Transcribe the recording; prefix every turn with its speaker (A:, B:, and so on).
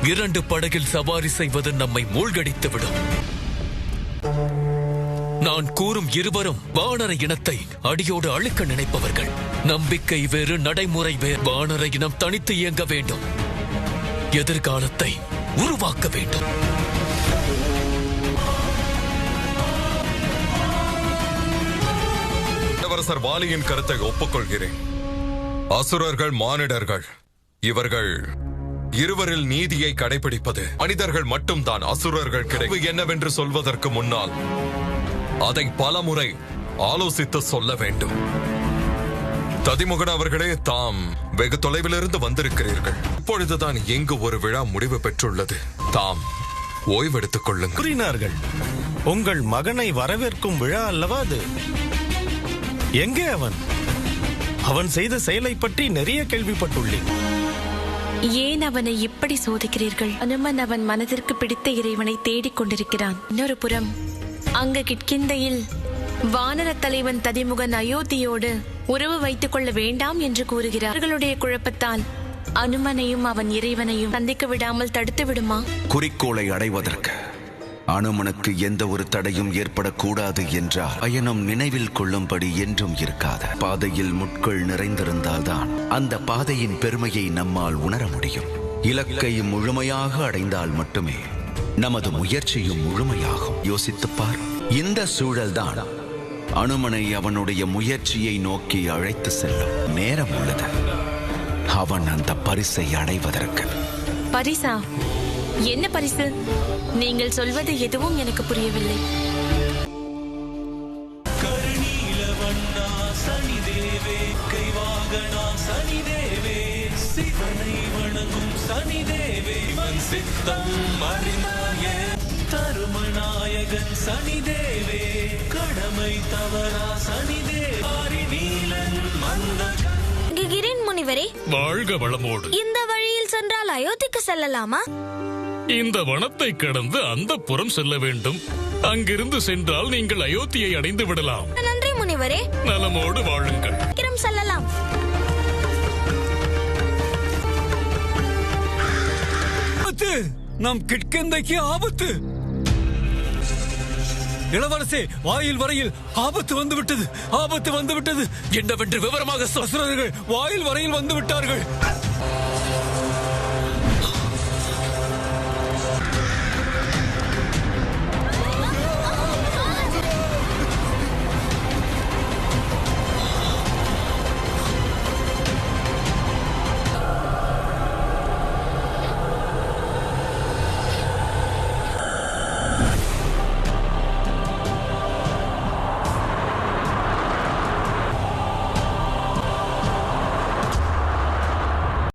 A: 2 படகில் சவாரி செய்வது நம்மை மூழ்கடித்துவிடும். நான் கூறும் இருவரும் வானர இனத்தை அடியோடு அழிக்க நினைப்பவர்கள். நம்பிக்கை வேறு, நடைமுறை வேறு. வானர இனம் தனித்து இயங்க வேண்டும். எதிர்காலத்தை உருவாக்க வேண்டும்.
B: இளவரசர் வாலியின் கருத்தை ஒப்புக்கொள்கிறேன். அசுரர்கள், மானிடர்கள், இவர்கள் இருவரில் நீதியை கடைபிடிப்பது மனிதர்கள் மட்டும்தான். அசுரர்கள் கிடைப்பு என்னவென்று சொல்வதற்கு முன்னால் அதை பலமுறை ஆலோசித்து சொல்ல வேண்டும். ததிமுகன் அவர்களே, தாம் வெகு தொலைவிலிருந்து வந்திருக்கிறீர்கள். இப்பொழுதுதான் இங்கு ஒரு விழா முடிவு பெற்றுள்ளது. தாம் ஓய்வெடுத்துக் கொள்ளுங்கள்.
C: கூறினார்கள், உங்கள் மகனை வரவேற்கும் விழா அல்லவா அது? எங்கே அவன்? அவன் செய்த செயலை பற்றி நிறைய கேள்விப்பட்டுள்ளேன்.
D: ஏன் அவனை இப்படி சோதிக்கிறீர்கள்? அனுமன் அவன் மனதிற்கு பிடித்த இறைவனை தேடிக் கொண்டிருக்கிறான். இன்னொரு புறம் அங்கு கிட்கிந்தையில் வானர தலைவன் ததிமுகன் அயோத்தியோடு உறவு வைத்துக் கொள்ள வேண்டாம் என்று கூறுகிறார். அவர்களுடைய குழப்பத்தால் அனுமனையும் அவன் இறைவனையும் சந்திக்க விடாமல் தடுத்து விடுமா?
E: குறிக்கோளை அடைவதற்கு அனுமனுக்கு எந்த ஒரு தடையும் ஏற்படக்கூடாது என்றால் பயணம் நினைவில் கொள்ளும்படி என்றும் இருக்காது. பாதையில் முட்கள் நிறைந்திருந்தால்தான் அந்த பாதையின் பெருமையை நம்மால் உணர முடியும். இலக்கை முழுமையாக அடைந்தால் மட்டுமே நமது முயற்சியும் முழுமையாகும். யோசித்துப்பார். இந்த சூழல்தான் அனுமனை அவனுடைய முயற்சியை நோக்கி அழைத்து செல்லும். நேரம் உள்ளது அவன் அந்த பரிசை அடைவதற்கு.
D: பரிசா? என்ன பரிசு? நீங்கள் சொல்வது எதுவும் எனக்கு புரியவில்லை.
F: தருமநாயகன் சனிதேவே, கடமை தவறா சனிதேவாரி நீலன் மந்த.
G: கிரீன் முனிவரே,
A: வாழ்க வளமோடு.
G: இந்த வழியில் சென்றால் அயோத்திக்கு செல்லலாமா?
A: இந்த வனத்தை கடந்து அந்த புறம் செல்ல வேண்டும். அங்கிருந்து சென்றால் நீங்கள் அயோத்தியை அடைந்து விடலாம்.
G: நன்றி முனிவரே.
A: நலமோடு வாழுங்கள்.
G: சீக்கிரம் செல்லலாம்.
H: நம் கிட்கிந்தைக்கு ஆபத்து. இளவரசே, வாயில் வரையில் ஆபத்து வந்துவிட்டது. ஆபத்து வந்துவிட்டது.
A: என்னவென்று விவரமாக
H: அசுரர்கள் வாயில் வரையில் வந்து விட்டார்கள்.